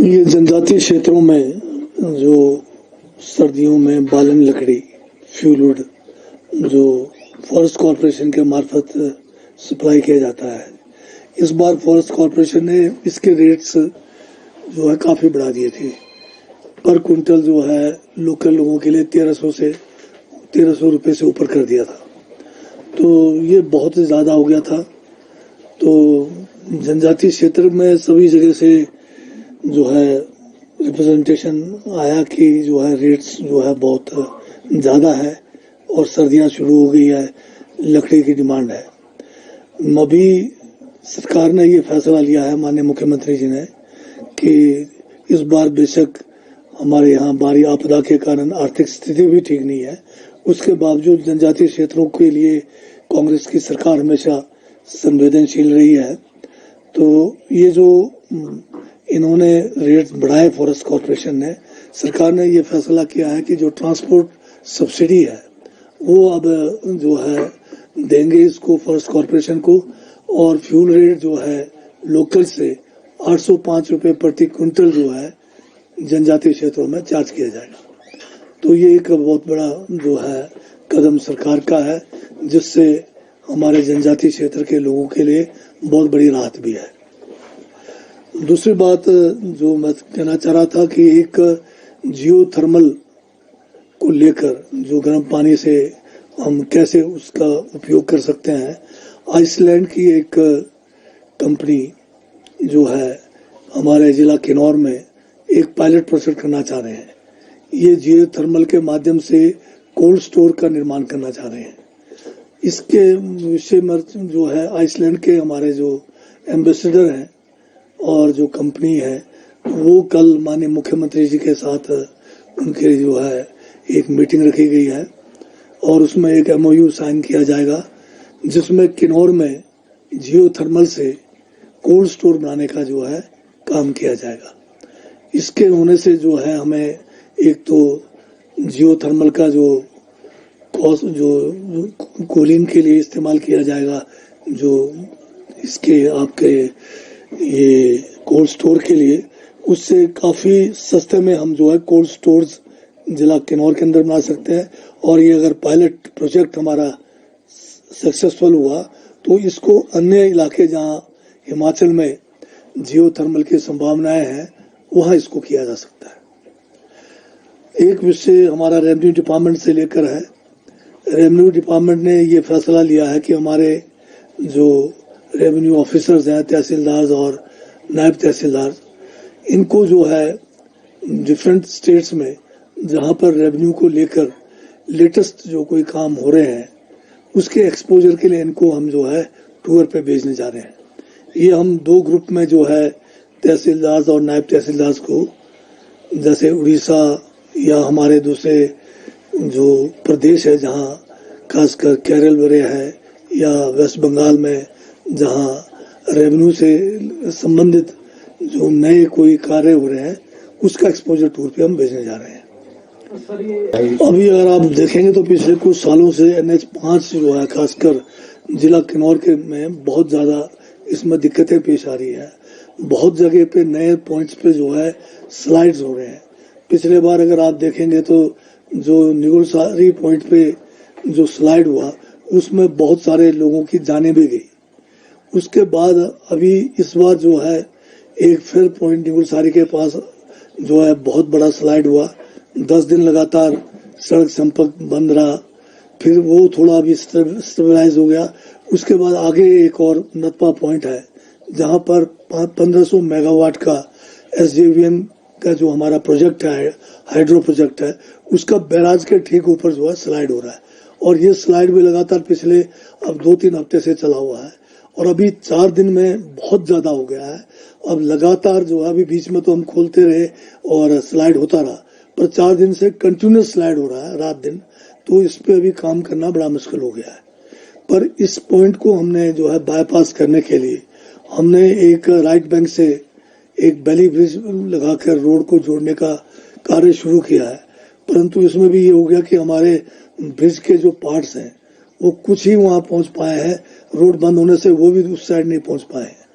ये जनजातीय क्षेत्रों में जो सर्दियों में बालन लकड़ी फ्यूलवुड जो फॉरेस्ट कॉरपोरेशन के मार्फत सप्लाई किया जाता है, इस बार फॉरेस्ट कॉरपोरेशन ने इसके रेट्स जो है काफ़ी बढ़ा दिए थे। पर क्विंटल जो है लोकल लोगों के लिए 1300 रुपये से ऊपर कर दिया था। तो ये बहुत ज़्यादा हो गया था। तो जनजातीय क्षेत्र में सभी जगह से जो है रिप्रेजेंटेशन आया कि जो है रेट्स जो है बहुत ज़्यादा है और सर्दियां शुरू हो गई है, लकड़ी की डिमांड है। अभी सरकार ने ये फैसला लिया है, माननीय मुख्यमंत्री जी ने, कि इस बार बेशक हमारे यहाँ भारी आपदा के कारण आर्थिक स्थिति भी ठीक नहीं है, उसके बावजूद जनजातीय क्षेत्रों के लिए कांग्रेस की सरकार हमेशा संवेदनशील रही है। तो ये जो इन्होंने रेट बढ़ाए फॉरेस्ट कॉरपोरेशन ने, सरकार ने ये फैसला किया है कि जो ट्रांसपोर्ट सब्सिडी है वो अब जो है देंगे इसको फॉरेस्ट कॉरपोरेशन को, और फ्यूल रेट जो है लोकल से 805 रुपये प्रति क्विंटल जो है जनजातीय क्षेत्रों में चार्ज किया जाएगा। तो ये एक बहुत बड़ा जो है कदम सरकार का है, जिससे हमारे जनजातीय क्षेत्र के लोगों के लिए बहुत बड़ी राहत भी है। दूसरी बात जो मैं कहना चाह रहा था कि एक जियो थर्मल को लेकर जो गर्म पानी से हम कैसे उसका उपयोग कर सकते हैं, आइसलैंड की एक कंपनी जो है हमारे जिला किन्नौर में एक पायलट प्रोजेक्ट करना चाह रहे हैं। ये जियो थर्मल के माध्यम से कोल्ड स्टोर का निर्माण करना चाह रहे हैं। इसके विषय में जो है आइसलैंड के हमारे जो एम्बेसडर हैं और जो कंपनी है वो कल माननीय मुख्यमंत्री जी के साथ उनके जो है एक मीटिंग रखी गई है और उसमें एक MOU साइन किया जाएगा, जिसमें किन्नौर में जियो थर्मल से कोल्ड स्टोर बनाने का जो है काम किया जाएगा। इसके होने से जो है हमें एक तो जियो थर्मल का जो कॉस्ट जो कूलिंग के लिए इस्तेमाल किया जाएगा, जो इसके आपके ये कोल्ड स्टोर के लिए, उससे काफ़ी सस्ते में हम जो है कोल्ड स्टोर्स जिला किन्नौर के अंदर बना सकते हैं। और ये अगर पायलट प्रोजेक्ट हमारा सक्सेसफुल हुआ तो इसको अन्य इलाके जहाँ हिमाचल में जियो थर्मल की संभावनाएं हैं वहाँ इसको किया जा सकता है। एक विषय हमारा रेवेन्यू डिपार्टमेंट से लेकर है। रेवेन्यू डिपार्टमेंट ने ये फैसला लिया है कि हमारे जो रेवेन्यू ऑफिसर्स हैं, तहसीलदार और नायब तहसीलदार, इनको जो है डिफरेंट स्टेट्स में जहाँ पर रेवेन्यू को लेकर लेटेस्ट जो कोई काम हो रहे हैं उसके एक्सपोजर के लिए इनको हम जो है टूर पे भेजने जा रहे हैं। ये हम 2 ग्रुप में जो है तहसीलदार और नायब तहसीलदार को, जैसे उड़ीसा या हमारे दूसरे जो प्रदेश है जहाँ खासकर केरल वगैरह है, या वेस्ट बंगाल में जहाँ रेवेन्यू से संबंधित जो नए कोई कार्य हो रहे हैं उसका एक्सपोजर टूर पे हम भेजने जा रहे हैं। अभी अगर आप देखेंगे तो पिछले कुछ सालों से NH5 जो है खासकर जिला किन्नौर के में बहुत ज़्यादा इसमें दिक्कतें पेश आ रही है। बहुत जगह पे नए पॉइंट्स पे जो है स्लाइड्स हो रहे हैं। पिछले बार अगर आप देखेंगे तो जो निगुलसारी पॉइंट पे जो स्लाइड हुआ उसमें बहुत सारे लोगों की जानें भी गई। उसके बाद अभी इस बार जो है एक फिर पॉइंट निगुलसारी के पास जो है बहुत बड़ा स्लाइड हुआ। 10 दिन लगातार सड़क संपर्क बंद रहा, फिर वो थोड़ा अभी स्टेबलाइज हो गया। उसके बाद आगे एक और नतपा पॉइंट है जहाँ पर 1500 मेगावाट का SJVN का जो हमारा प्रोजेक्ट है, हाइड्रो प्रोजेक्ट है, उसका बैराज के ठीक ऊपर जो है स्लाइड हो रहा है। और ये स्लाइड भी लगातार पिछले अब 2-3 हफ्ते से चला हुआ है और अभी 4 दिन में बहुत ज़्यादा हो गया है। अब लगातार जो है अभी बीच में तो हम खोलते रहे और स्लाइड होता रहा, पर 4 दिन से कंटिन्यूस स्लाइड हो रहा है रात दिन। तो इस पे अभी काम करना बड़ा मुश्किल हो गया है। पर इस पॉइंट को हमने जो है बाईपास करने के लिए हमने एक राइट बैंक से एक बैली ब्रिज लगाकर रोड को जोड़ने का कार्य शुरू किया है। परंतु इसमें भी ये हो गया कि हमारे ब्रिज के जो पार्ट्स हैं वो कुछ ही वहाँ पहुँच पाए हैं, रोड बंद होने से वो भी उस साइड नहीं पहुँच पाए हैं।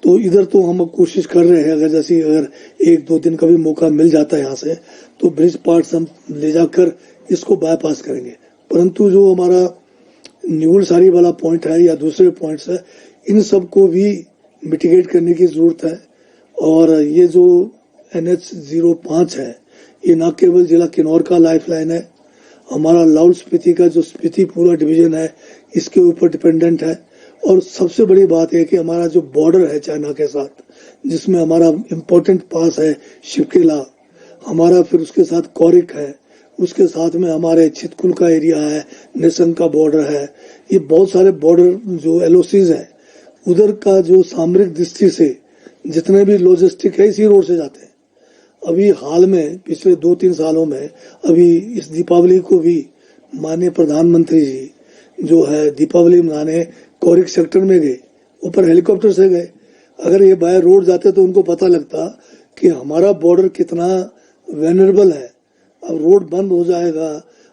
तो इधर तो हम कोशिश कर रहे हैं, अगर 1-2 दिन का भी मौका मिल जाता है यहाँ से, तो ब्रिज पार्ट्स हम ले जाकर इसको बाईपास करेंगे। परंतु जो हमारा न्यूलसारी वाला पॉइंट है या दूसरे पॉइंट्स है, इन सब को भी मिटिगेट करने की जरूरत है। और ये जो NH-05 है, ये न केवल जिला किन्नौर का लाइफलाइन है, हमारा लाहौल स्पीति का जो स्पीति पूरा डिवीजन है इसके ऊपर डिपेंडेंट है। और सबसे बड़ी बात है कि हमारा जो बॉर्डर है चाइना के साथ, जिसमें हमारा इम्पोर्टेंट पास है शिवकेला, हमारा फिर उसके साथ कोरिक है, उसके साथ में हमारे चितकुल का एरिया है, नेसन का बॉर्डर है, ये बहुत सारे बॉर्डर जो LOCs है, उधर का जो सामरिक दृष्टि से जितने भी लॉजिस्टिक है इसी रोड से जाते हैं। अभी हाल में पिछले 2-3 सालों में अभी इस दीपावली को भी माननीय प्रधानमंत्री जी जो है दीपावली मनाने कोरिक सेक्टर में गए, ऊपर हेलीकॉप्टर से गए। अगर ये बाय रोड जाते तो उनको पता लगता कि हमारा बॉर्डर कितना वेनरेबल है। अब रोड बंद हो जाएगा,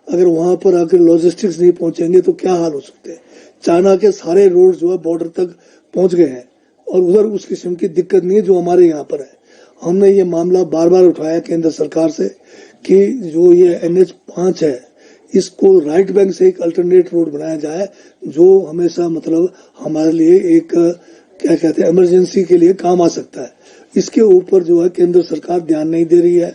अगर वहां पर आकर लॉजिस्टिक्स नहीं पहुंचेंगे तो क्या हाल हो सकते हैं। चाइना के सारे रोड जो है बॉर्डर तक पहुंच गए हैं और उधर उस किस्म की दिक्कत नहीं है जो हमारे यहाँ पर है। हमने ये मामला बार बार उठाया केंद्र सरकार से कि जो ये NH-5 है इसको राइट बैंक से एक अल्टरनेट रोड बनाया जाए, जो हमेशा मतलब हमारे लिए एक क्या कहते हैं इमरजेंसी के लिए काम आ सकता है। इसके ऊपर जो है केंद्र सरकार ध्यान नहीं दे रही है,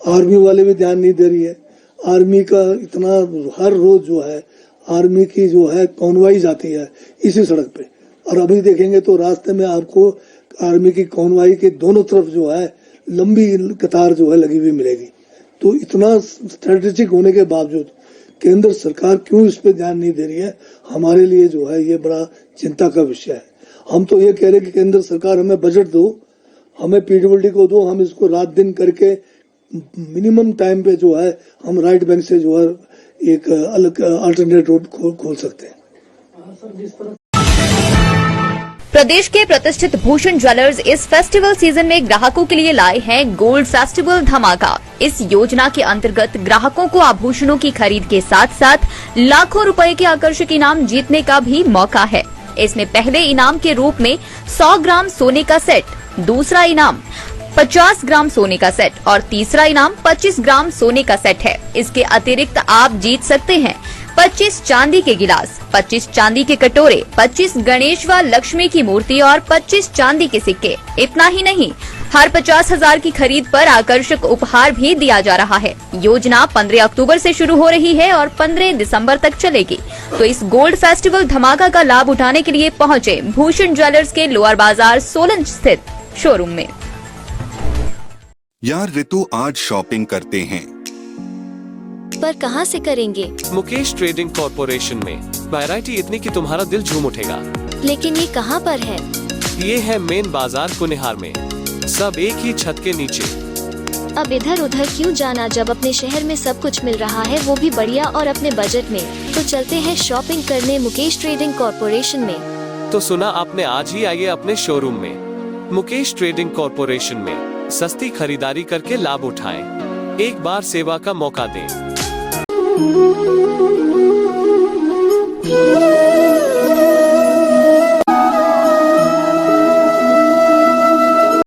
आर्मी वाले भी ध्यान नहीं दे रही है। आर्मी का इतना हर रोज जो है आर्मी की जो है कॉन्वॉय जाती है इसी सड़क पे, और अभी देखेंगे तो रास्ते में आपको आर्मी की कॉन्वॉय के दोनों तरफ जो है लंबी कतार जो है लगी हुई मिलेगी। तो इतना स्ट्रेटेजिक होने के बावजूद केंद्र सरकार क्यों इस पे ध्यान नहीं दे रही है, हमारे लिए जो है ये बड़ा चिंता का विषय है। हम तो ये कह रहे कि केंद्र सरकार हमें बजट दो, हमें PWD को दो, हम इसको रात दिन करके मिनिमम टाइम पे जो है हम राइट बैंक से जो है एक अलग अल्टरनेट रोड खोल सकते हैं। प्रदेश के प्रतिष्ठित भूषण ज्वेलर्स इस फेस्टिवल सीजन में ग्राहकों के लिए लाए हैं गोल्ड फेस्टिवल धमाका। इस योजना के अंतर्गत ग्राहकों को आभूषणों की खरीद के साथ साथ लाखों रुपए के आकर्षक इनाम जीतने का भी मौका है। इसमें पहले इनाम के रूप में 100 ग्राम सोने का सेट, दूसरा इनाम 50 ग्राम सोने का सेट और तीसरा इनाम 25 ग्राम सोने का सेट है। इसके अतिरिक्त आप जीत सकते हैं 25 चांदी के गिलास, 25 चांदी के कटोरे, 25 गणेश व लक्ष्मी की मूर्ति और 25 चांदी के सिक्के। इतना ही नहीं, हर 50,000 की खरीद पर आकर्षक उपहार भी दिया जा रहा है। योजना 15 अक्टूबर से शुरू हो रही है और 15 दिसंबर तक चलेगी। तो इस गोल्ड फेस्टिवल धमाका का लाभ उठाने के लिए पहुंचे भूषण ज्वेलर्स के लोअर बाजार सोलन स्थित शोरूम में। यार रितु, आज शॉपिंग करते हैं, पर कहां से करेंगे? मुकेश ट्रेडिंग कॉर्पोरेशन में वैरायटी इतनी कि तुम्हारा दिल झूम उठेगा। लेकिन ये कहां पर है? ये है मेन बाजार कुनिहार में, सब एक ही छत के नीचे। अब इधर उधर क्यों जाना जब अपने शहर में सब कुछ मिल रहा है, वो भी बढ़िया और अपने बजट में। तो चलते हैं शॉपिंग करने मुकेश ट्रेडिंग कॉर्पोरेशन में। तो सुना आपने, आज ही आइए अपने शोरूम में। मुकेश ट्रेडिंग कॉर्पोरेशन में सस्ती खरीदारी करके लाभ उठाएं। एक बार सेवा का मौका दें।